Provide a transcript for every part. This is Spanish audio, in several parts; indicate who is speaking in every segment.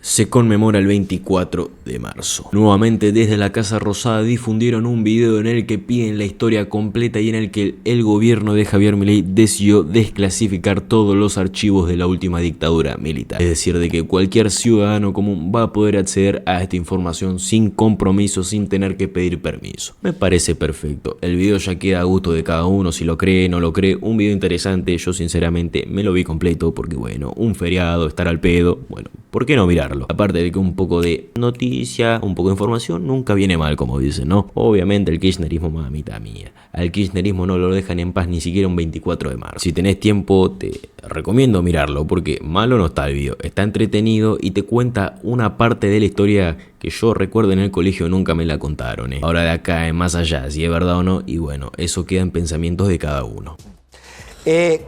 Speaker 1: Se conmemora el 24 de marzo. Nuevamente desde la Casa Rosada difundieron un video en el que piden la historia completa y en el que el gobierno de Javier Milei decidió desclasificar todos los archivos de la última dictadura militar. Es decir, de que cualquier ciudadano común va a poder acceder a esta información sin compromiso, sin tener que pedir permiso. Me parece perfecto. El video ya queda a gusto de cada uno, si lo cree, no lo cree. Un video interesante, yo sinceramente me lo vi completo porque bueno, un feriado, estar al pedo, bueno, ¿por qué no mirarlo? Aparte de que un poco de noticia, un poco de información, nunca viene mal, como dicen, ¿no? Obviamente el kirchnerismo, mamita mía. Al kirchnerismo no lo dejan en paz ni siquiera un 24 de marzo. Si tenés tiempo, te recomiendo mirarlo, porque malo no está el video. Está entretenido y te cuenta una parte de la historia que yo recuerdo en el colegio nunca me la contaron, ¿eh? Ahora de acá, más allá, si es verdad o no, y bueno, eso queda en pensamientos de cada uno.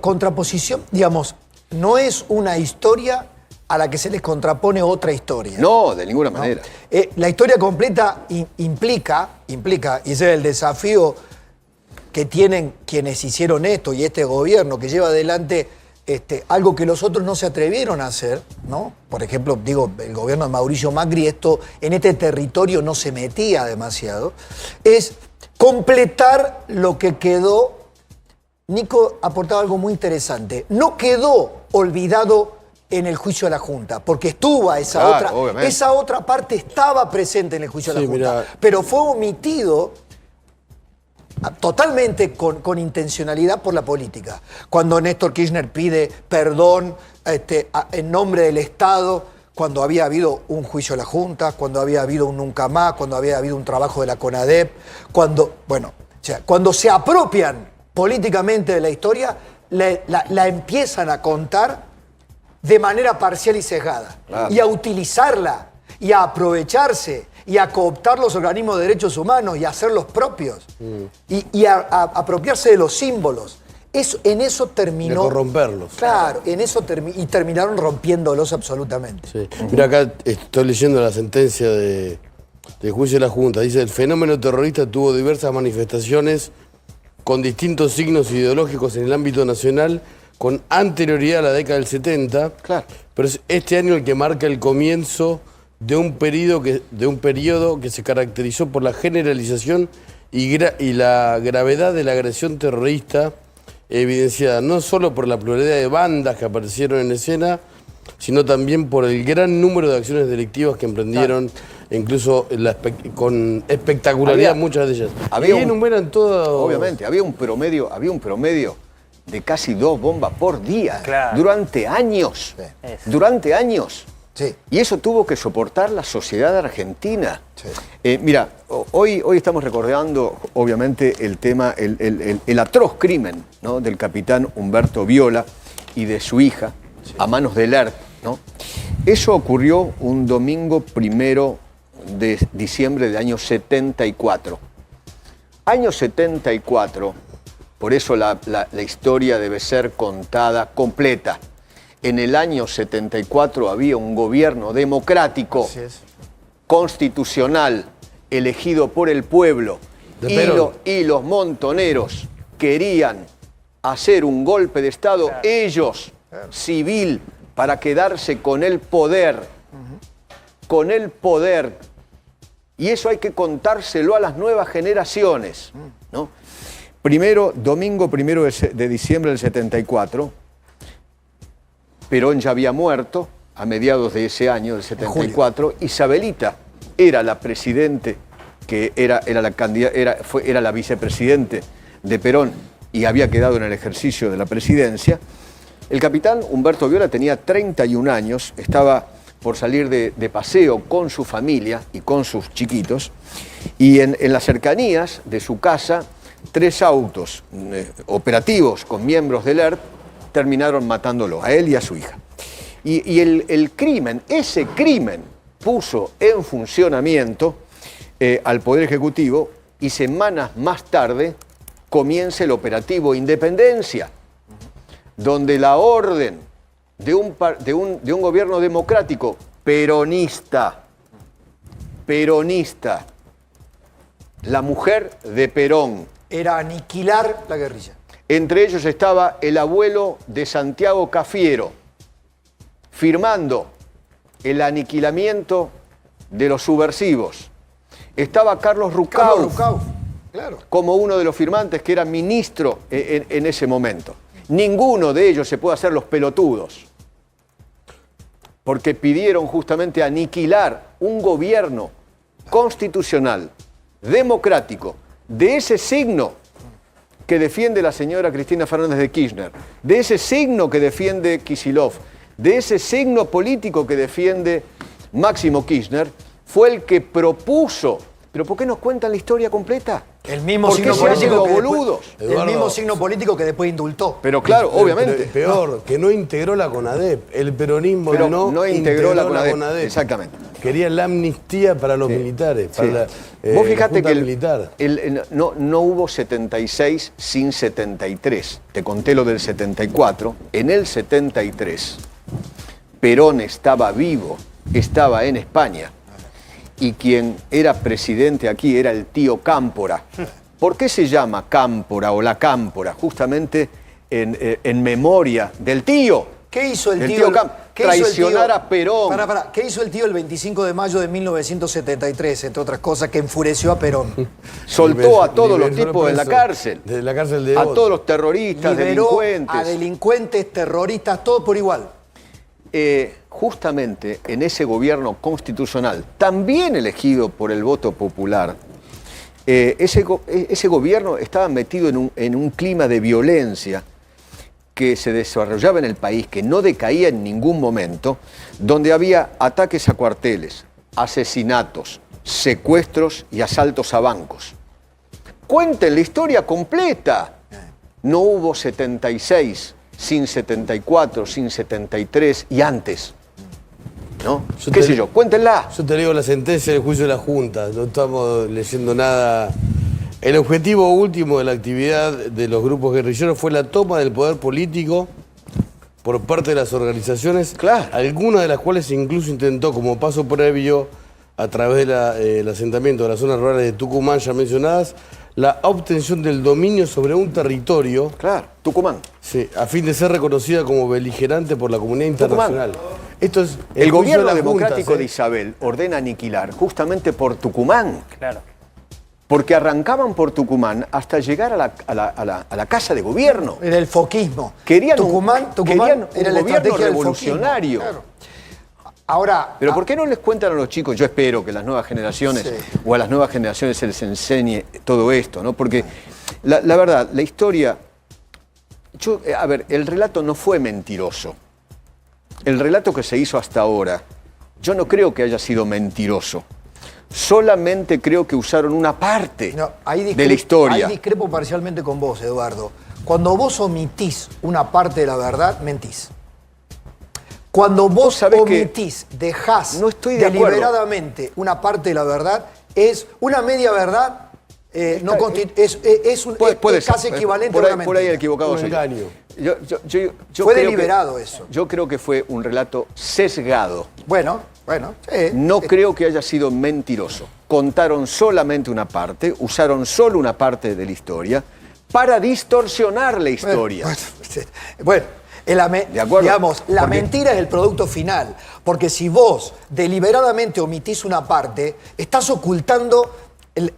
Speaker 2: Contraposición, digamos, no es una historia a la que se les contrapone otra historia.
Speaker 3: No, de ninguna manera.
Speaker 2: La historia completa implica, y ese es el desafío que tienen quienes hicieron esto y este gobierno que lleva adelante algo que los otros no se atrevieron a hacer, ¿no? Por ejemplo, digo, el gobierno de Mauricio Macri, en este territorio no se metía demasiado, es completar lo que quedó. Nico aportaba algo muy interesante. No quedó olvidado en el juicio de la Junta, porque estuvo esa otra parte estaba presente en el juicio de la Junta, pero fue omitido totalmente con intencionalidad por la política. Cuando Néstor Kirchner pide perdón en nombre del Estado, cuando había habido un juicio de la Junta, cuando había habido un nunca más, cuando había habido un trabajo de la CONADEP, cuando se apropian políticamente de la historia, la empiezan a contar de manera parcial y sesgada. Claro. Y a utilizarla, y a aprovecharse, y a cooptar los organismos de derechos humanos, y a hacerlos propios. Y a apropiarse de los símbolos. En eso terminó...
Speaker 4: De corromperlos.
Speaker 2: Claro, y terminaron rompiéndolos absolutamente.
Speaker 4: Sí. Mira, acá estoy leyendo la sentencia del juicio de la Junta. Dice, el fenómeno terrorista tuvo diversas manifestaciones con distintos signos ideológicos en el ámbito nacional, con anterioridad a la década del 70, claro. Pero es este año el que marca el comienzo de un periodo que se caracterizó por la generalización y la gravedad de la agresión terrorista, evidenciada no solo por la pluralidad de bandas que aparecieron en escena, sino también por el gran número de acciones delictivas que emprendieron, claro. Incluso con espectacularidad muchas de ellas.
Speaker 3: Y enumeran todo. Obviamente, había un promedio de casi 2 bombas por día, claro. Durante años. Sí. Durante años. Sí. Y eso tuvo que soportar la sociedad argentina. Sí. Mira, hoy estamos recordando, obviamente, el tema, el atroz crimen, ¿no?, del capitán Humberto Viola y de su hija, sí, a manos del ERP, ¿no? Eso ocurrió un domingo 1 de diciembre del año 74. Año 74, por eso la historia debe ser contada completa. En el año 74 había un gobierno democrático, constitucional, elegido por el pueblo, y los montoneros querían hacer un golpe de Estado, claro, ellos, claro, civil, para quedarse con el poder, con el poder. Y eso hay que contárselo a las nuevas generaciones, ¿no? Domingo 1 de diciembre del 74, Perón ya había muerto a mediados de ese año, del 74. Isabelita era la presidente, que era la vicepresidente de Perón y había quedado en el ejercicio de la presidencia. El capitán Humberto Viola tenía 31 años, estaba por salir de paseo con su familia y con sus chiquitos, y en las cercanías de su casa, 3 autos operativos con miembros del ERP terminaron matándolo, a él y a su hija. Y ese crimen puso en funcionamiento al Poder Ejecutivo, y semanas más tarde comienza el operativo Independencia, donde la orden de un gobierno democrático peronista, la mujer de Perón,
Speaker 2: era aniquilar la guerrilla.
Speaker 3: Entre ellos estaba el abuelo de Santiago Cafiero, firmando el aniquilamiento de los subversivos. Estaba Carlos
Speaker 2: Carlos
Speaker 3: Rucauf
Speaker 2: Rucauf, claro.
Speaker 3: como uno de los firmantes que era ministro en ese momento. Ninguno de ellos se puede hacer los pelotudos, porque pidieron justamente aniquilar un gobierno constitucional, democrático, de ese signo que defiende la señora Cristina Fernández de Kirchner, de ese signo que defiende Kicillof, de ese signo político que defiende Máximo Kirchner, fue el que propuso. ¿Pero por qué nos cuentan la historia completa?
Speaker 2: El mismo
Speaker 3: ¿Por
Speaker 2: signo
Speaker 3: qué se hacen
Speaker 2: político
Speaker 3: los
Speaker 2: que después-
Speaker 3: boludos?
Speaker 2: el
Speaker 4: Eduardo,
Speaker 2: mismo signo político que después indultó.
Speaker 3: Pero claro, obviamente.
Speaker 4: Pero peor, que no integró la CONADEP. El peronismo
Speaker 3: Pero
Speaker 4: no integró la CONADEP.
Speaker 3: Exactamente.
Speaker 4: Quería la amnistía para los militares, para la,
Speaker 3: Vos fijate
Speaker 4: la Junta
Speaker 3: que
Speaker 4: militar.
Speaker 3: no hubo 76 sin 73. Te conté lo del 74. En el 73, Perón estaba vivo, estaba en España. Y quien era presidente aquí era el tío Cámpora. ¿Por qué se llama Cámpora o la Cámpora? Justamente en memoria del tío.
Speaker 2: ¿Qué hizo el
Speaker 3: Del
Speaker 2: tío?
Speaker 3: ¿Qué hizo traicionar a Perón.
Speaker 2: Pará. ¿Qué hizo el tío el 25 de mayo de 1973, entre otras cosas, que enfureció a Perón?
Speaker 3: Soltó a todos los
Speaker 4: Liberó
Speaker 3: tipos en la
Speaker 4: preso
Speaker 3: cárcel.
Speaker 4: De la cárcel de
Speaker 3: A
Speaker 4: Oz.
Speaker 3: todos los terroristas,
Speaker 2: Liberó
Speaker 3: delincuentes.
Speaker 2: a delincuentes, terroristas, todo por igual.
Speaker 3: Justamente en ese gobierno constitucional, también elegido por el voto popular, ese gobierno estaba metido en un clima de violencia que se desarrollaba en el país, que no decaía en ningún momento, donde había ataques a cuarteles, asesinatos, secuestros y asaltos a bancos. Cuenten la historia completa. No hubo 76 sin 74, sin 73 y antes. ¿No? ¿Qué sé yo? Cuéntenla.
Speaker 4: Yo te leo la sentencia del juicio de la Junta, no estamos leyendo nada. El objetivo último de la actividad de los grupos guerrilleros fue la toma del poder político por parte de las organizaciones,
Speaker 3: Claro.
Speaker 4: algunas de las cuales incluso intentó como paso previo a través del asentamiento de las zonas rurales de Tucumán ya mencionadas, la obtención del dominio sobre un territorio,
Speaker 3: Claro, Tucumán.
Speaker 4: sí, a fin de ser reconocida como beligerante por la comunidad
Speaker 3: Tucumán.
Speaker 4: internacional. Esto es
Speaker 3: El
Speaker 4: juicio
Speaker 3: gobierno
Speaker 4: de las
Speaker 3: democrático
Speaker 4: juntas,
Speaker 3: de Isabel ordena aniquilar justamente por Tucumán.
Speaker 5: Claro.
Speaker 3: Porque arrancaban por Tucumán hasta llegar a la casa de gobierno.
Speaker 2: Era el foquismo.
Speaker 3: Querían
Speaker 2: Tucumán
Speaker 3: querían
Speaker 2: era
Speaker 3: un
Speaker 2: la
Speaker 3: gobierno
Speaker 2: estrategia del
Speaker 3: revolucionario.
Speaker 2: foquismo, claro. Ahora,
Speaker 3: Pero ¿por qué no les cuentan a los chicos? Yo espero que las nuevas generaciones
Speaker 2: Sí.
Speaker 3: o a las nuevas generaciones se les enseñe todo esto, ¿no? Porque la verdad, la historia... a ver, el relato no fue mentiroso. El relato que se hizo hasta ahora, yo no creo que haya sido mentiroso. Solamente creo que usaron una parte
Speaker 2: no, ahí
Speaker 3: de la historia.
Speaker 2: Ahí discrepo parcialmente con vos, Eduardo. Cuando vos omitís una parte de la verdad, mentís. Cuando vos
Speaker 3: sabés que
Speaker 2: omitís, dejás
Speaker 3: no estoy de acuerdo.
Speaker 2: deliberadamente una parte de la verdad, es una media verdad, es
Speaker 3: Puede ser.
Speaker 2: casi equivalente
Speaker 3: por
Speaker 2: a
Speaker 3: ahí,
Speaker 2: una
Speaker 3: por ahí
Speaker 2: mentira.
Speaker 3: equivocado
Speaker 4: Un
Speaker 3: soy yo.
Speaker 4: engaño.
Speaker 3: Yo
Speaker 2: Fue
Speaker 3: creo
Speaker 2: deliberado eso.
Speaker 3: Yo creo que fue un relato sesgado.
Speaker 2: Bueno, sí.
Speaker 3: No creo que haya sido mentiroso. Contaron solamente una parte, usaron solo una parte de la historia para distorsionar la historia.
Speaker 2: Bueno,
Speaker 3: ¿De acuerdo?
Speaker 2: digamos, la
Speaker 3: Porque-
Speaker 2: mentira es el producto final. Porque si vos deliberadamente omitís una parte, estás ocultando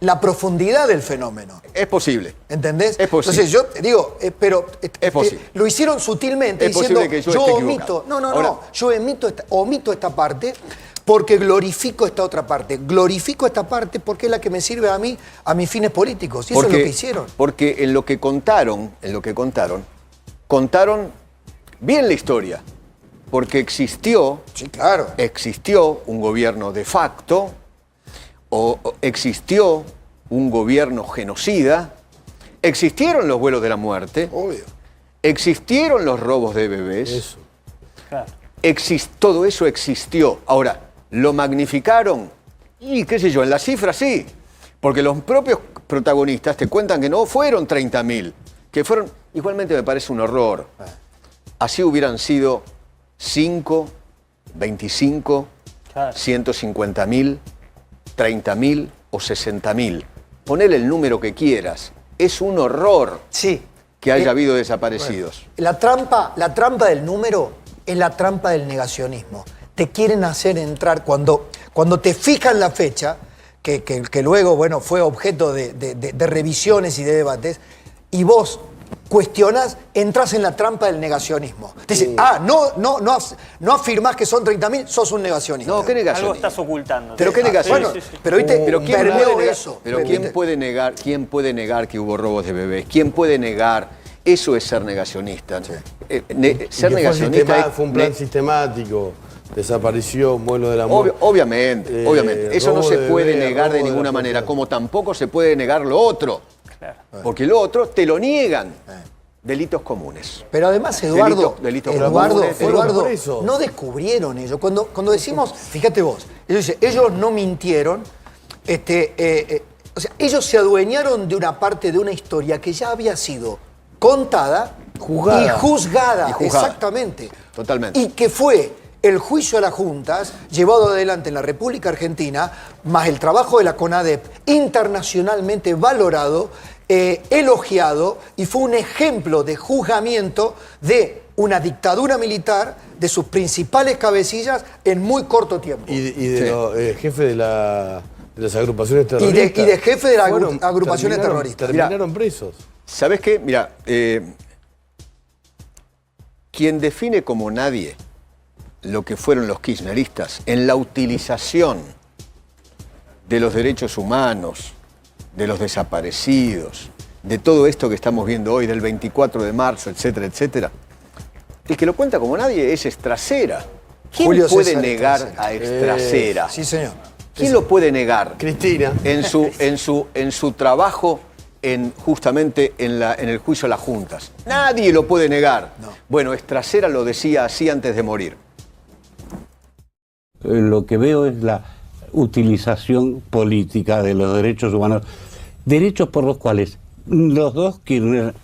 Speaker 2: la profundidad del fenómeno.
Speaker 3: Es posible.
Speaker 2: ¿Entendés?
Speaker 3: Es posible.
Speaker 2: Entonces yo te digo,
Speaker 3: Es posible.
Speaker 2: lo hicieron sutilmente
Speaker 3: Es
Speaker 2: diciendo,
Speaker 3: posible que yo esté
Speaker 2: omito,
Speaker 3: equivocado.
Speaker 2: yo omito esta parte porque glorifico esta otra parte. Glorifico esta parte porque es la que me sirve a mí, a mis fines políticos. Y eso es lo que hicieron.
Speaker 3: Porque en lo que contaron, contaron bien la historia. Porque existió
Speaker 2: Sí, claro.
Speaker 3: un gobierno de facto, o existió un gobierno genocida, existieron los vuelos de la muerte,
Speaker 2: Obvio.
Speaker 3: existieron los robos de bebés,
Speaker 4: Eso.
Speaker 5: Claro.
Speaker 3: todo eso existió. Ahora, ¿lo magnificaron? Y qué sé yo, en las cifras sí, porque los propios protagonistas te cuentan que no fueron 30.000, que fueron, igualmente me parece un horror. Así hubieran sido 5, 25,
Speaker 5: Claro.
Speaker 3: 150.000, 30.000 o 60.000. Ponele el número que quieras. Es un horror
Speaker 2: Sí.
Speaker 3: que haya habido desaparecidos.
Speaker 2: La trampa del número es la trampa del negacionismo. te quieren hacer entrar, cuando te fijan la fecha, que luego, bueno, fue objeto de revisiones y de debates, y vos cuestionás, entras en la trampa del negacionismo. Te dicen, no afirmás que son 30.000, sos un negacionista.
Speaker 3: No, ¿qué negacionismo?
Speaker 5: Algo estás ocultando.
Speaker 3: ¿Pero qué negación?
Speaker 2: Bueno, pero viste,
Speaker 3: ¿quién puede negar que hubo robos de bebés? ¿Quién puede negar? Eso es ser negacionista.
Speaker 2: Sí.
Speaker 3: Ser negacionista
Speaker 4: fue un plan sistemático. Desapareció un vuelo del amor.
Speaker 3: Obviamente. Eso no se puede negar de ninguna
Speaker 4: la
Speaker 3: manera, como tampoco se puede negar lo otro.
Speaker 5: Claro.
Speaker 3: Porque lo otro te lo niegan. Delitos comunes.
Speaker 2: Pero además, Eduardo,
Speaker 3: Delitos
Speaker 2: Eduardo,
Speaker 3: comunes.
Speaker 2: no descubrieron ellos. Cuando decimos, fíjate vos, ellos no mintieron, o sea, ellos se adueñaron de una parte de una historia que ya había sido contada y juzgada. Exactamente.
Speaker 3: Totalmente.
Speaker 2: Y que fue el juicio a las juntas llevado adelante en la República Argentina, más el trabajo de la CONADEP, internacionalmente valorado, elogiado, y fue un ejemplo de juzgamiento de una dictadura militar, de sus principales cabecillas, en muy corto tiempo.
Speaker 4: Y de los jefes de las agrupaciones terroristas.
Speaker 2: Y de jefe de las agrupaciones terroristas.
Speaker 4: Terminaron presos.
Speaker 3: ¿Sabés qué? Mira, quien define como nadie lo que fueron los kirchneristas en la utilización de los derechos humanos, de los desaparecidos, de todo esto que estamos viendo hoy, del 24 de marzo, etcétera, etcétera, el que lo cuenta como nadie es Estracera. ¿Quién
Speaker 2: Julio
Speaker 3: puede
Speaker 2: César
Speaker 3: negar
Speaker 2: Estracera.
Speaker 3: a Estracera?
Speaker 2: Sí, señor.
Speaker 3: ¿Quién lo puede negar?
Speaker 4: Cristina.
Speaker 3: En su trabajo justamente en el juicio a las juntas. Nadie lo puede negar.
Speaker 2: No.
Speaker 3: Bueno, Estracera lo decía así antes de morir.
Speaker 6: Lo que veo es la utilización política de los derechos humanos, derechos por los cuales los dos Kirchner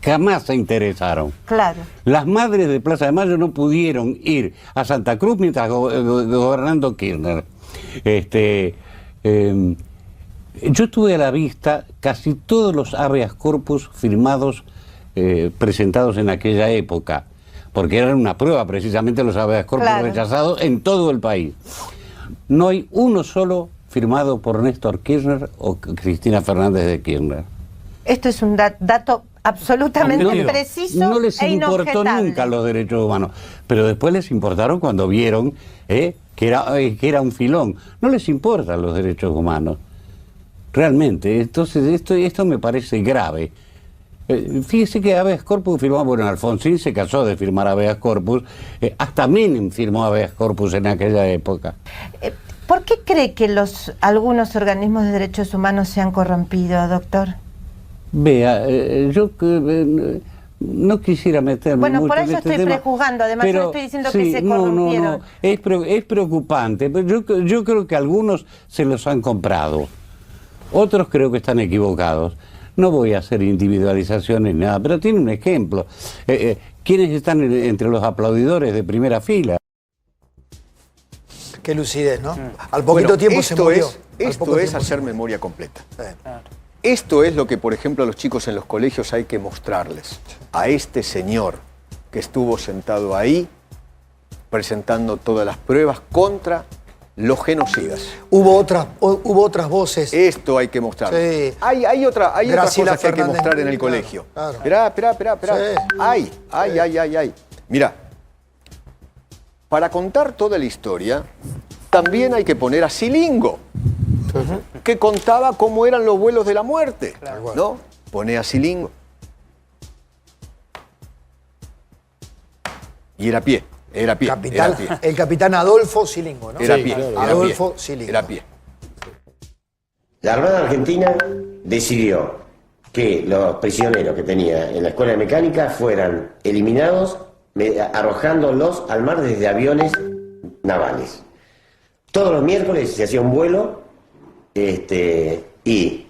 Speaker 6: jamás se interesaron.
Speaker 7: Claro.
Speaker 6: Las madres de Plaza de Mayo no pudieron ir a Santa Cruz mientras gobernando Kirchner. Yo tuve a la vista casi todos los habeas corpus firmados, presentados en aquella época, porque eran una prueba precisamente los habeas corpus rechazados en todo el país. No hay uno solo firmado por Néstor Kirchner o Cristina Fernández de Kirchner.
Speaker 7: Esto es un dato absolutamente preciso.
Speaker 6: No les
Speaker 7: e
Speaker 6: importó
Speaker 7: inobjetable.
Speaker 6: nunca los derechos humanos, pero después les importaron cuando vieron que era un filón. No les importan los derechos humanos, realmente. Entonces esto me parece grave. Fíjese que habeas corpus firmó, bueno, Alfonsín se cansó de firmar habeas corpus, hasta Menem firmó habeas corpus en aquella época.
Speaker 7: ¿Por qué cree que algunos organismos de derechos humanos se han corrompido, doctor?
Speaker 6: Vea, yo no quisiera meterme
Speaker 7: bueno,
Speaker 6: mucho
Speaker 7: por eso
Speaker 6: en este
Speaker 7: estoy
Speaker 6: tema,
Speaker 7: prejuzgando, además
Speaker 6: pero,
Speaker 7: no estoy diciendo que se corrompieron.
Speaker 6: No, es preocupante, pero yo creo que algunos se los han comprado, otros creo que están equivocados. No voy a hacer individualizaciones ni nada, pero tiene un ejemplo. ¿Quiénes están entre los aplaudidores de primera fila?
Speaker 2: Qué lucidez, ¿no? Al poquito tiempo se murió.
Speaker 3: Esto es hacer memoria completa. Esto es lo que, por ejemplo, a los chicos en los colegios hay que mostrarles. A este señor que estuvo sentado ahí presentando todas las pruebas contra los genocidas.
Speaker 2: Hubo otras voces.
Speaker 3: Esto hay que mostrar.
Speaker 2: Sí.
Speaker 3: Hay otras
Speaker 2: Graciela
Speaker 3: cosas que hay que
Speaker 2: Fernández,
Speaker 3: mostrar en el
Speaker 2: claro,
Speaker 3: colegio.
Speaker 2: claro.
Speaker 3: Esperá.
Speaker 2: Sí.
Speaker 3: Hay. Mirá, para contar toda la historia, también hay que poner a Silingo, que contaba cómo eran los vuelos de la muerte.
Speaker 2: Claro.
Speaker 3: ¿No? Pone a Silingo. Y era a pie.
Speaker 2: El capitán Adolfo Silingo, ¿no?
Speaker 3: Era a
Speaker 2: Sí,
Speaker 3: pie.
Speaker 2: claro.
Speaker 3: Era a pie.
Speaker 2: Adolfo Silingo.
Speaker 3: Era a pie.
Speaker 8: La Armada Argentina decidió que los prisioneros que tenía en la escuela de mecánica fueran eliminados arrojándolos al mar desde aviones navales. Todos los miércoles se hacía un vuelo y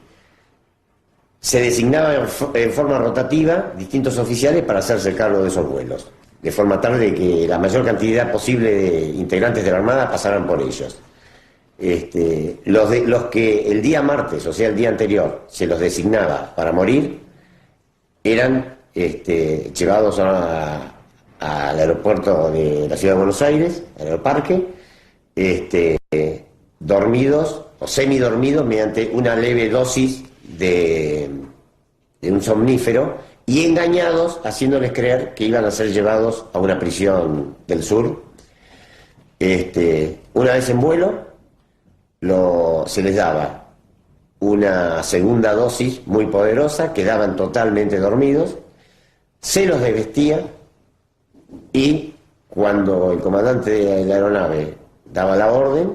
Speaker 8: se designaban en forma rotativa distintos oficiales para hacerse cargo de esos vuelos, de forma tal de que la mayor cantidad posible de integrantes de la Armada pasaran por ellos. Los que el día martes, o sea el día anterior, se los designaba para morir, eran llevados al aeropuerto de la ciudad de Buenos Aires, al aeroparque, dormidos o semidormidos mediante una leve dosis de un somnífero y engañados, haciéndoles creer que iban a ser llevados a una prisión del sur. Una vez en vuelo, se les daba una segunda dosis muy poderosa, quedaban totalmente dormidos, se los desvestía y cuando el comandante de la aeronave daba la orden,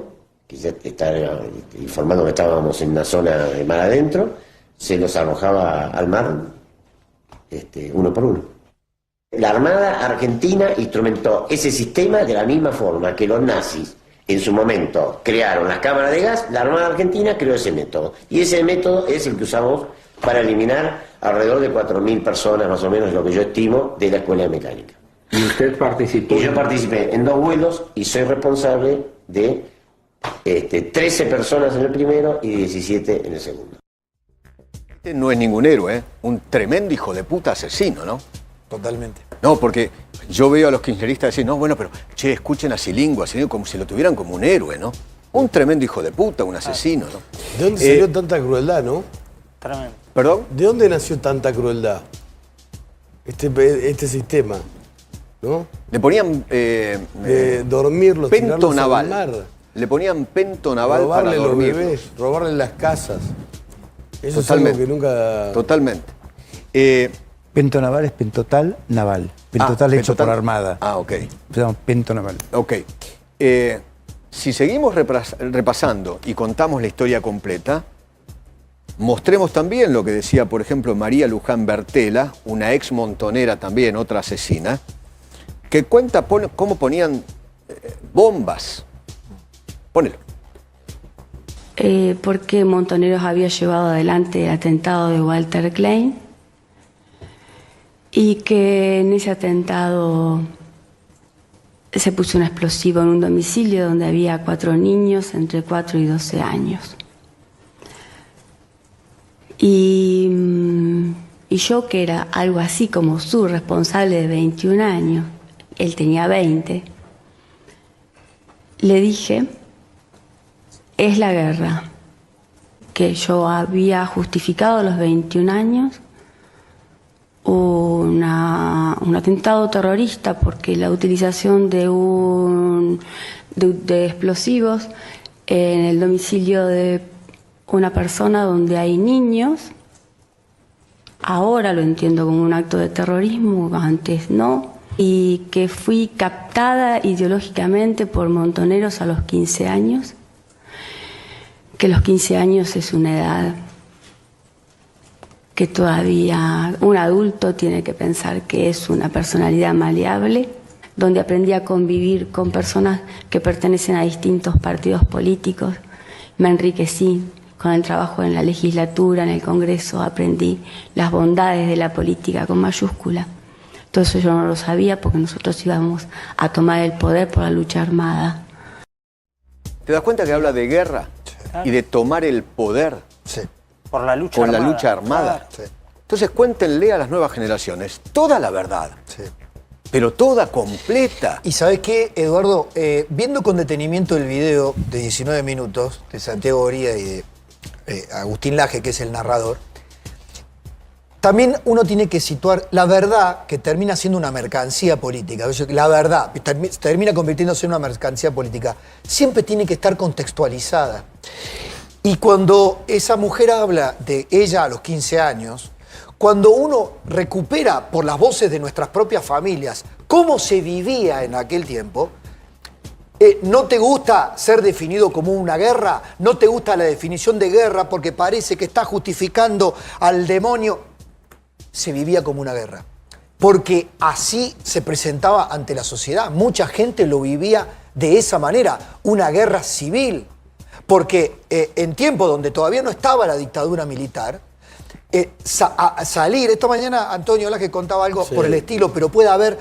Speaker 8: que ya estaba informando que estábamos en una zona de mar adentro, se los arrojaba al mar uno por uno. La Armada Argentina instrumentó ese sistema de la misma forma que los nazis en su momento crearon las cámaras de gas. La Armada Argentina creó ese método. Y ese método es el que usamos para eliminar alrededor de 4.000 personas, más o menos, lo que yo estimo, de la Escuela de Mecánica.
Speaker 5: ¿Y usted participó?
Speaker 8: Y yo participé en 2 vuelos y soy responsable de 13 personas en el primero y 17 en el segundo.
Speaker 3: Este no es ningún héroe, ¿eh? Un tremendo hijo de puta asesino, ¿no?
Speaker 2: Totalmente.
Speaker 3: No, porque yo veo a los kirchneristas decir, no, bueno, pero, che, escuchen a Cilingo como si lo tuvieran como un héroe, ¿no? Un tremendo hijo de puta, un asesino, ¿no?
Speaker 4: ¿De dónde salió tanta crueldad, no?
Speaker 9: Tremendo.
Speaker 3: ¿Perdón?
Speaker 4: ¿De dónde nació tanta crueldad? Este sistema, ¿no?
Speaker 3: Le ponían
Speaker 4: De dormirlos,
Speaker 3: pento
Speaker 4: tirarlos al
Speaker 3: naval.
Speaker 4: mar,
Speaker 3: Le ponían pento naval para
Speaker 4: robarle los
Speaker 3: dormirlos.
Speaker 4: bebés, robarle las casas. Eso
Speaker 3: Totalmente.
Speaker 4: es algo que nunca...
Speaker 3: Totalmente.
Speaker 9: Pento naval es pentotal naval. Pentotal hecho
Speaker 3: pentotal.
Speaker 9: por Armada.
Speaker 3: Ah, ok.
Speaker 9: Se llama pento naval.
Speaker 3: Ok. Si seguimos repasando y contamos la historia completa, mostremos también lo que decía, por ejemplo, María Luján Bertela, una ex montonera también, otra asesina, que cuenta cómo ponían bombas. Ponelo.
Speaker 10: Porque Montoneros había llevado adelante el atentado de Walter Klein y que en ese atentado se puso un explosivo en un domicilio donde había 4 niños entre 4 y 12 años. Y yo, que era algo así como su responsable de 21 años, él tenía 20, le dije, es la guerra, que yo había justificado a los 21 años un atentado terrorista porque la utilización de explosivos en el domicilio de una persona donde hay niños, ahora lo entiendo como un acto de terrorismo, antes no, y que fui captada ideológicamente por Montoneros a los 15 años, que los 15 años es una edad que todavía un adulto tiene que pensar que es una personalidad maleable, donde aprendí a convivir con personas que pertenecen a distintos partidos políticos. Me enriquecí con el trabajo en la legislatura, en el Congreso, aprendí las bondades de la política con mayúscula. Todo eso yo no lo sabía porque nosotros íbamos a tomar el poder por la lucha armada.
Speaker 3: ¿Te das cuenta que habla de guerra y de tomar el poder?
Speaker 2: Sí.
Speaker 9: Por la lucha
Speaker 3: Con
Speaker 9: armada.
Speaker 3: la lucha armada.
Speaker 2: Sí.
Speaker 3: Entonces cuéntenle a las nuevas generaciones toda la verdad,
Speaker 2: Sí.
Speaker 3: pero toda completa.
Speaker 2: Y ¿sabés qué, Eduardo? Viendo con detenimiento el video de 19 minutos de Santiago Oría y de Agustín Laje, que es el narrador, también uno tiene que situar la verdad, que termina siendo una mercancía política. La verdad termina convirtiéndose en una mercancía política. Siempre tiene que estar contextualizada. Y cuando esa mujer habla de ella a los 15 años, cuando uno recupera por las voces de nuestras propias familias cómo se vivía en aquel tiempo, ¿no te gusta ser definido como una guerra? ¿No te gusta la definición de guerra porque parece que está justificando al demonio? Se vivía como una guerra, porque así se presentaba ante la sociedad. Mucha gente lo vivía de esa manera, una guerra civil. Porque en tiempos donde todavía no estaba la dictadura militar, salir, esta mañana Antonio Laje contaba algo por el estilo, pero puede haber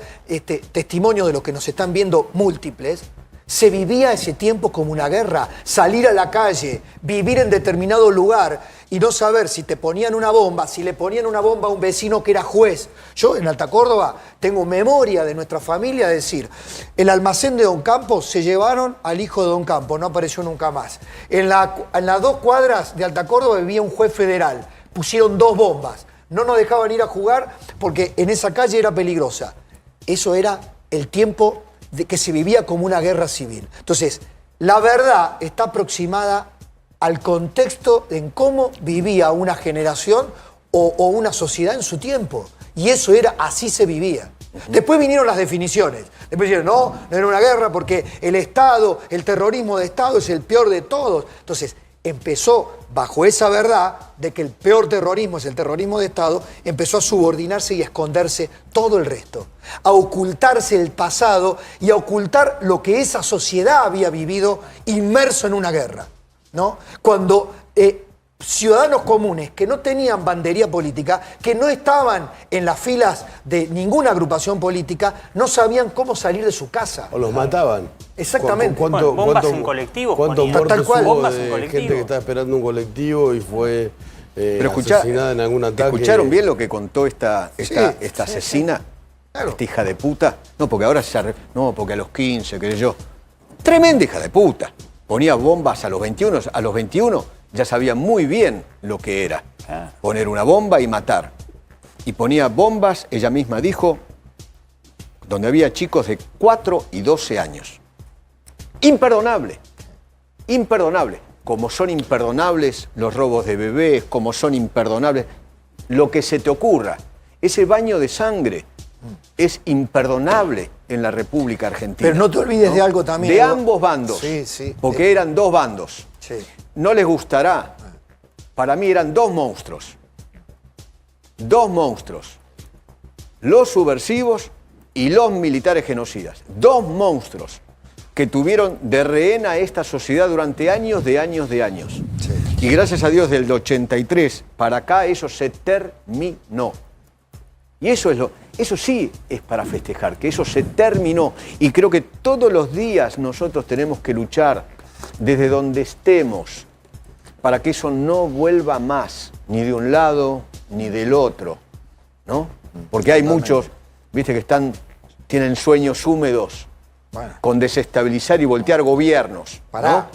Speaker 2: testimonio de los que nos están viendo múltiples, Se vivía ese tiempo como una guerra. Salir a la calle, vivir en determinado lugar y no saber si te ponían una bomba, si le ponían una bomba a un vecino que era juez. Yo en Alta Córdoba tengo memoria de nuestra familia de decir, el almacén de Don Campos se llevaron al hijo de Don Campos, no apareció nunca más. En las 2 cuadras de Alta Córdoba vivía un juez federal. Pusieron 2 bombas. No nos dejaban ir a jugar porque en esa calle era peligrosa. Eso era el tiempo de que se vivía como una guerra civil. Entonces, la verdad está aproximada al contexto en cómo vivía una generación o una sociedad en su tiempo. Y eso era, así se vivía. Después vinieron las definiciones. Después dijeron, no era una guerra porque el Estado, el terrorismo de Estado es el peor de todos. Entonces, empezó, bajo esa verdad de que el peor terrorismo es el terrorismo de Estado, empezó a subordinarse y a esconderse todo el resto, a ocultarse el pasado y a ocultar lo que esa sociedad había vivido inmerso en una guerra, ¿no? Cuando ciudadanos comunes que no tenían bandería política, que no estaban en las filas de ninguna agrupación política, no sabían cómo salir de su casa.
Speaker 4: O los mataban.
Speaker 2: Exactamente.
Speaker 5: Bombas en colectivos.
Speaker 4: ¿Cuántos muertos hubo
Speaker 5: bombas
Speaker 4: de
Speaker 5: en colectivo.
Speaker 4: gente que estaba esperando un colectivo y fue
Speaker 3: Pero
Speaker 4: asesinada en algún ataque?
Speaker 3: ¿Escucharon bien lo que contó esta
Speaker 2: Sí,
Speaker 3: asesina?
Speaker 2: Claro.
Speaker 3: Esta hija de puta. No, porque ahora no, porque a los 15, qué sé yo. Tremenda hija de puta. Ponía bombas a los 21. A los 21 ya sabía muy bien lo que era poner una bomba y matar. Y ponía bombas, ella misma dijo, donde había chicos de 4 y 12 años. Imperdonable, imperdonable. Como son imperdonables los robos de bebés, como son imperdonables lo que se te ocurra. Ese baño de sangre es imperdonable en la República Argentina.
Speaker 2: Pero no te olvides de algo también.
Speaker 3: De ambos bandos.
Speaker 2: Sí, sí.
Speaker 3: Porque eran 2 bandos.
Speaker 2: Sí.
Speaker 3: No les gustará. Para mí eran 2 monstruos. 2 monstruos. Los subversivos y los militares genocidas. 2 monstruos que tuvieron de rehén a esta sociedad durante años de años de años.
Speaker 2: Sí.
Speaker 3: Y gracias a Dios del 83 para acá eso se terminó. Y eso sí es para festejar, que eso se terminó. Y creo que todos los días nosotros tenemos que luchar desde donde estemos para que eso no vuelva más, ni de un lado ni del otro, ¿no? Porque hay muchos, viste, que tienen sueños húmedos con desestabilizar y voltear gobiernos.
Speaker 2: Pará.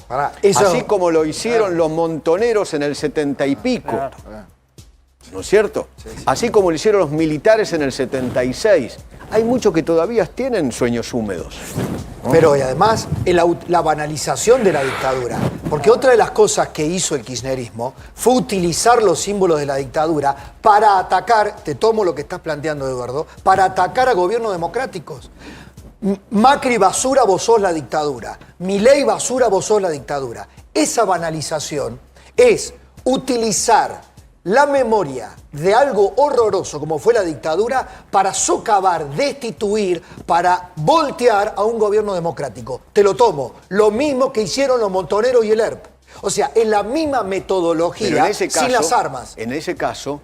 Speaker 3: Así como lo hicieron los montoneros en el 70 y pico. ¿No es cierto? Sí. Así como lo hicieron los militares en el 76. Hay muchos que todavía tienen sueños húmedos. ¿No?
Speaker 2: Pero y además la banalización de la dictadura. Porque otra de las cosas que hizo el kirchnerismo fue utilizar los símbolos de la dictadura para atacar, te tomo lo que estás planteando, Eduardo, para atacar a gobiernos democráticos. Macri basura, vos sos la dictadura. Milei basura, vos sos la dictadura. Esa banalización es utilizar la memoria de algo horroroso como fue la dictadura para socavar, destituir, para voltear a un gobierno democrático. Te lo tomo. Lo mismo que hicieron los montoneros y el ERP. O sea, es la misma metodología, sin las armas.
Speaker 3: En ese caso,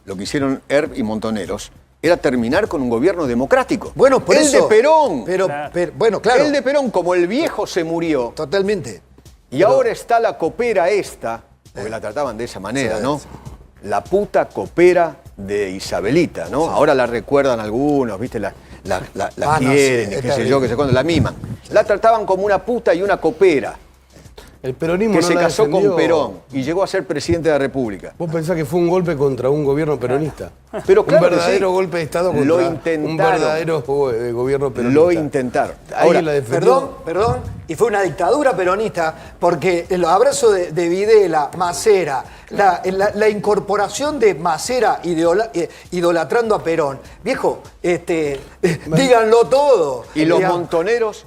Speaker 3: lo que hicieron ERP y montoneros era terminar con un gobierno democrático.
Speaker 2: Bueno, por eso.
Speaker 3: El de Perón.
Speaker 2: Pero, bueno, claro.
Speaker 3: El de Perón, como el viejo se murió.
Speaker 2: Totalmente.
Speaker 3: Y ahora está la copera esta, porque la trataban de esa manera, ¿no? La puta copera de Isabelita, ¿no? Sí. Ahora la recuerdan algunos, ¿viste? La quieren, y qué sé yo, qué sé cuándo, la miman. La trataban como una puta y una copera.
Speaker 4: El peronismo
Speaker 3: que
Speaker 4: no
Speaker 3: se
Speaker 4: la
Speaker 3: casó
Speaker 4: defendió.
Speaker 3: con Perón y llegó a ser presidente de la República.
Speaker 4: ¿Vos pensás que fue un golpe contra un gobierno peronista?
Speaker 3: Pero claro,
Speaker 4: un verdadero golpe de Estado contra un verdadero gobierno peronista.
Speaker 3: Lo intentaron.
Speaker 2: Ahora, perdón, y fue una dictadura peronista porque el abrazo de Videla, Macera, la incorporación de Macera idolatrando a Perón. Viejo, díganlo todo.
Speaker 3: Y los montoneros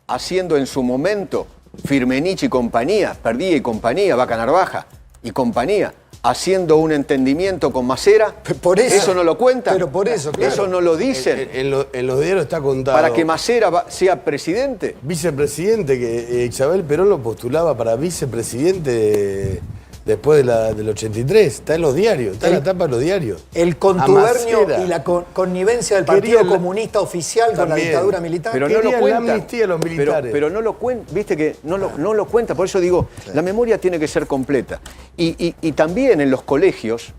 Speaker 3: haciendo en su momento Firmenich y compañía, Perdía y compañía, Vaca Narvaja y compañía, haciendo un entendimiento con Macera.
Speaker 2: Por
Speaker 3: eso no lo cuentan.
Speaker 2: Pero por eso, claro.
Speaker 3: Eso no lo dicen.
Speaker 4: En los diarios está contado.
Speaker 3: Para que Macera sea presidente.
Speaker 4: Vicepresidente, que Isabel Perón lo postulaba para vicepresidente después del 83. Está en los diarios, está en la tapa de los diarios.
Speaker 2: El contubernio
Speaker 4: Amacera.
Speaker 2: y la connivencia del Partido Comunista Oficial con la
Speaker 4: También.
Speaker 2: dictadura militar.
Speaker 3: Pero no lo
Speaker 4: Querían la
Speaker 3: cuenta.
Speaker 4: amnistía a los militares.
Speaker 3: Pero no lo cuenta, viste que no lo cuenta, por eso digo, la memoria tiene que ser completa. Y también en los colegios,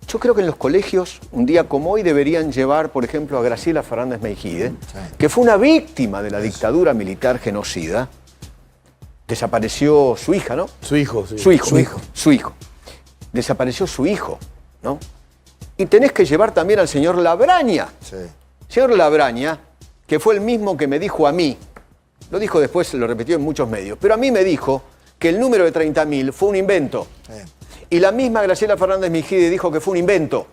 Speaker 3: yo creo que en los colegios, un día como hoy, deberían llevar, por ejemplo, a Graciela Fernández Meijide, que fue una víctima de la dictadura militar genocida. Desapareció su hija, ¿no?
Speaker 4: Su hijo, sí.
Speaker 3: Su hijo. Desapareció su hijo, ¿no? Y tenés que llevar también al señor Labraña.
Speaker 2: Sí.
Speaker 3: Señor Labraña, que fue el mismo que me dijo a mí, lo dijo después, lo repitió en muchos medios, pero a mí me dijo que el número de 30.000 fue un invento. Y la misma Graciela Fernández Meijide dijo que fue un invento.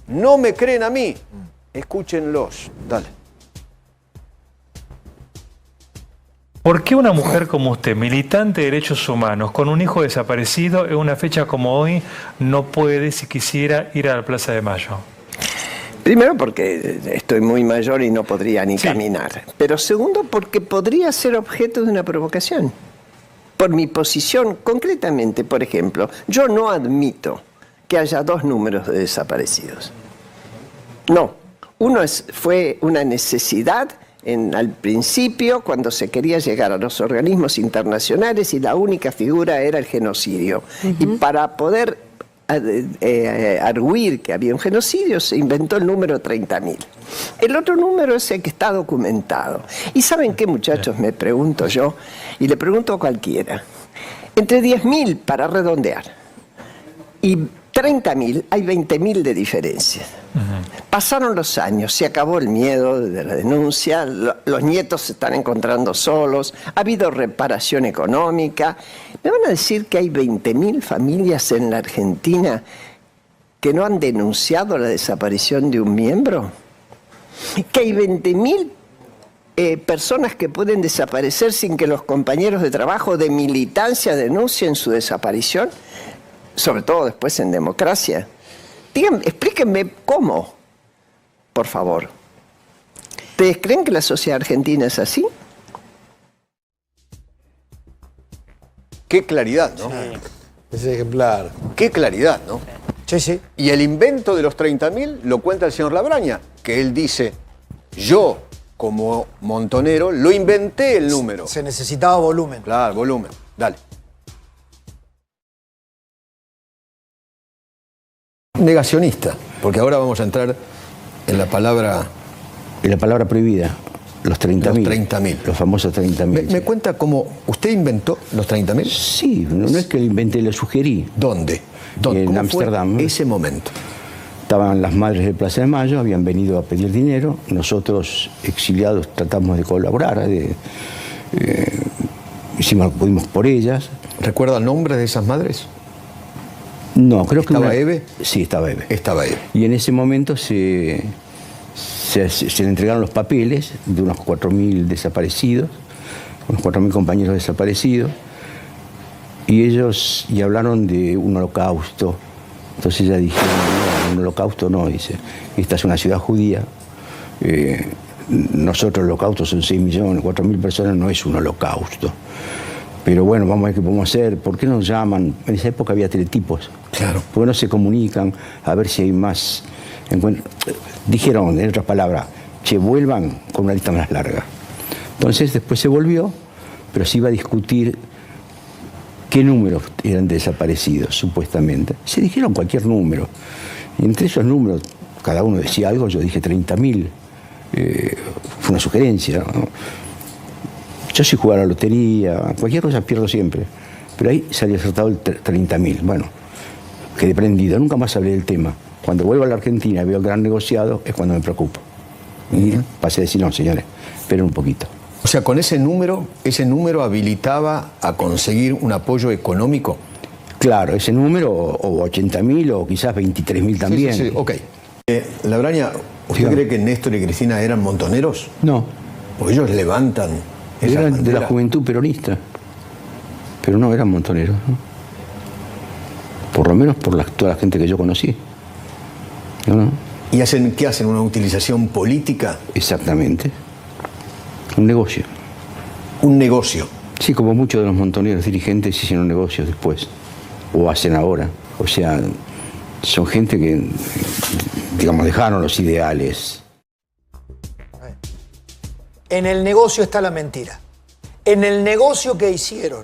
Speaker 3: No me creen a mí. Escúchenlos. Dale.
Speaker 5: ¿Por qué una mujer como usted, militante de derechos humanos, con un hijo desaparecido, en una fecha como hoy, no puede, si quisiera, ir a la Plaza de Mayo?
Speaker 11: Primero porque estoy muy mayor y no podría ni caminar. Pero segundo porque podría ser objeto de una provocación. Por mi posición, concretamente, por ejemplo, yo no admito que haya dos números de desaparecidos. No. Uno fue una necesidad al principio, cuando se quería llegar a los organismos internacionales y la única figura era el genocidio. Y para poder arguir que había un genocidio, se inventó el número 30.000. El otro número es el que está documentado. ¿Y saben qué, muchachos? Me pregunto yo, y le pregunto a cualquiera. Entre 10.000, para redondear, y 30.000, hay 20.000 de diferencia. Pasaron los años, se acabó el miedo de la denuncia, los nietos se están encontrando solos, ha habido reparación económica. ¿Me van a decir que hay 20.000 familias en la Argentina que no han denunciado la desaparición de un miembro? ¿Que hay 20.000 personas que pueden desaparecer sin que los compañeros de trabajo de militancia denuncien su desaparición? Sobre todo después en democracia. Díganme, explíquenme cómo, por favor. ¿Ustedes creen que la sociedad argentina es así?
Speaker 3: Qué claridad, ¿no?
Speaker 4: Es ejemplar.
Speaker 3: Qué claridad, ¿no?
Speaker 2: Sí, sí.
Speaker 3: Y el invento de los 30.000 lo cuenta el señor Labraña, que él dice, yo, como montonero, lo inventé el número.
Speaker 2: Se necesitaba volumen.
Speaker 3: Claro, volumen. Dale. Negacionista, porque ahora vamos a entrar en la palabra...
Speaker 6: En la palabra prohibida, los 30.000.
Speaker 3: Los 30.000.
Speaker 6: Los famosos 30.000.
Speaker 3: ¿Me cuenta cómo usted inventó los 30.000?
Speaker 6: Sí, no es que lo inventé, lo sugerí.
Speaker 3: ¿Dónde?
Speaker 6: En Ámsterdam.
Speaker 3: Ese momento.
Speaker 6: Estaban las madres de Plaza de Mayo, habían venido a pedir dinero. Nosotros, exiliados, tratamos de colaborar. Hicimos lo que pudimos por ellas.
Speaker 3: ¿Recuerda el nombre de esas madres?
Speaker 6: No, creo que...
Speaker 3: ¿Estaba Eve?
Speaker 6: Sí, estaba Eve.
Speaker 3: Estaba Eve.
Speaker 6: Y en ese momento se le entregaron los papeles de unos 4.000 desaparecidos, unos 4.000 compañeros desaparecidos, y ellos hablaron de un holocausto. Entonces ella dijeron, no, un holocausto no, dice, esta es una ciudad judía, nosotros el holocausto son 6 millones, 4.000 personas, no es un holocausto. Pero bueno, vamos a ver qué podemos hacer. ¿Por qué nos llaman? En esa época había teletipos.
Speaker 3: Claro.
Speaker 6: ¿Por qué no se comunican a ver si hay más encuentros? Dijeron, en otras palabras, che, vuelvan con una lista más larga. Entonces después se volvió, pero se iba a discutir qué números eran desaparecidos, supuestamente. Se dijeron cualquier número. Y entre esos números, cada uno decía algo, yo dije 30.000. Fue una sugerencia, ¿no? Yo sí jugaba a la lotería, cualquier cosa pierdo siempre. Pero ahí salió acertado el 30.000. Bueno, quedé prendido, nunca más hablé del tema. Cuando vuelvo a la Argentina y veo el gran negociado, es cuando me preocupo. Y pasé a decir, no, señores, esperen un poquito.
Speaker 3: O sea, con ese número habilitaba a conseguir un apoyo económico.
Speaker 6: Claro, ese número, o 80.000, o quizás 23.000 también.
Speaker 3: Sí, ok. Labraña, ¿usted cree que Néstor y Cristina eran montoneros?
Speaker 6: No.
Speaker 3: Porque ellos levantan...
Speaker 6: Eran de la juventud peronista, pero no eran montoneros, ¿no? Por lo menos por toda la gente que yo conocí. ¿No?
Speaker 3: ¿Y qué hacen? ¿Una utilización política?
Speaker 6: Exactamente. Un negocio.
Speaker 3: ¿Un negocio?
Speaker 6: Sí, como muchos de los montoneros dirigentes hicieron negocios después.
Speaker 12: o hacen ahora. O sea, son gente que, digamos, dejaron los ideales.
Speaker 2: En el negocio está la mentira. En el negocio que hicieron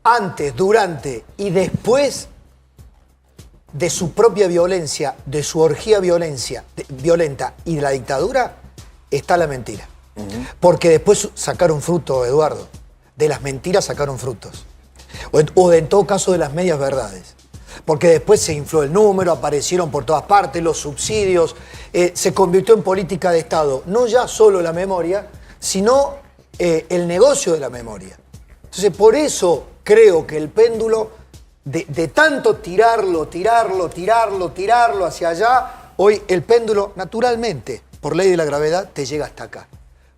Speaker 2: antes, durante y después de su propia violencia, de su orgía violenta y de la dictadura, está la mentira. Porque después sacaron fruto, Eduardo. De las mentiras sacaron frutos. O en todo caso de las medias verdades. Porque después se infló el número, aparecieron por todas partes los subsidios, se convirtió en política de Estado, no ya solo la memoria, sino el negocio de la memoria. Entonces, por eso creo que el péndulo, de tanto tirarlo hacia allá, hoy el péndulo, naturalmente, por ley de la gravedad, te llega hasta acá.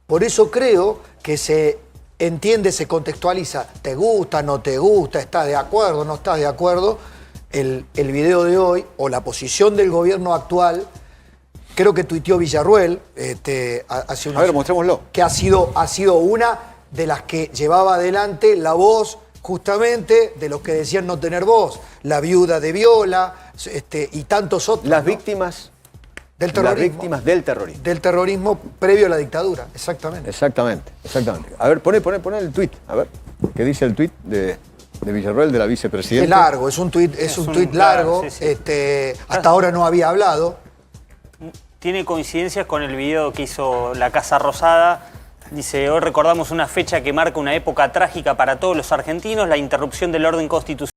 Speaker 2: Por eso creo que se entiende, se contextualiza, te gusta, no te gusta, estás de acuerdo, no estás de acuerdo. El video de hoy, o la posición del gobierno actual, creo que tuiteó Villarruel hace unos...
Speaker 3: A ver, mostrémoslo.
Speaker 2: Que ha sido una de las que llevaba adelante la voz justamente de los que decían no tener voz. La viuda de Viola y tantos otros.
Speaker 3: Las víctimas
Speaker 2: del terrorismo.
Speaker 3: Las víctimas del terrorismo.
Speaker 2: Del terrorismo previo a la dictadura, exactamente.
Speaker 3: Exactamente. A ver, poné el tuit. A ver, ¿qué dice el tuit de Villarruel, de la vicepresidenta?
Speaker 2: Es largo, es un tuit largo.
Speaker 13: Sí, sí.
Speaker 2: Hasta ahora no había hablado.
Speaker 13: Tiene coincidencias con el video que hizo la Casa Rosada. Dice, hoy recordamos una fecha que marca una época trágica para todos los argentinos, la interrupción del orden constitucional.